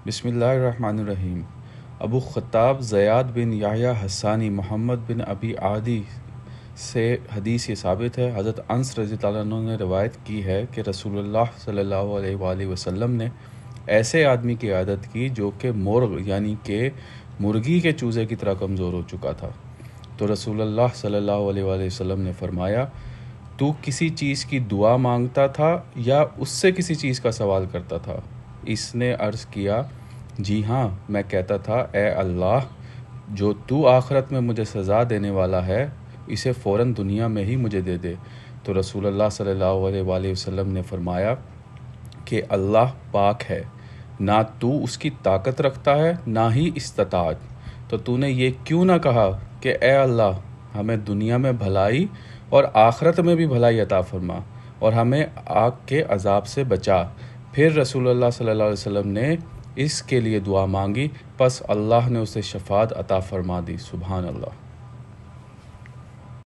بسم اللہ الرحمن الرحیم۔ ابو خطاب زیاد بن یحییٰ حسانی محمد بن ابی عادی سے حدیث یہ ثابت ہے، حضرت انس رضی اللہ عنہ نے روایت کی ہے کہ رسول اللہ صلی اللہ علیہ وآلہ وسلم نے ایسے آدمی کی عیادت کی جو کہ مرغ یعنی کہ مرغی کے چوزے کی طرح کمزور ہو چکا تھا، تو رسول اللہ صلی اللہ علیہ وآلہ وسلم نے فرمایا، تو کسی چیز کی دعا مانگتا تھا یا اس سے کسی چیز کا سوال کرتا تھا؟ اس نے عرض کیا، جی ہاں، میں کہتا تھا، اے اللہ، جو تو آخرت میں مجھے سزا دینے والا ہے اسے فوراً دنیا میں ہی مجھے دے دے۔ تو رسول اللہ صلی اللہ علیہ وآلہ وسلم نے فرمایا کہ اللہ پاک ہے، نہ تو اس کی طاقت رکھتا ہے نہ ہی استطاعت، تو نے یہ کیوں نہ کہا کہ اے اللہ، ہمیں دنیا میں بھلائی اور آخرت میں بھی بھلائی عطا فرما اور ہمیں آگ کے عذاب سے بچا۔ پھر رسول اللہ صلی اللہ علیہ وسلم نے اس کے لیے دعا مانگی، پس اللہ نے اسے شفاعت عطا فرما دی۔ سبحان اللہ۔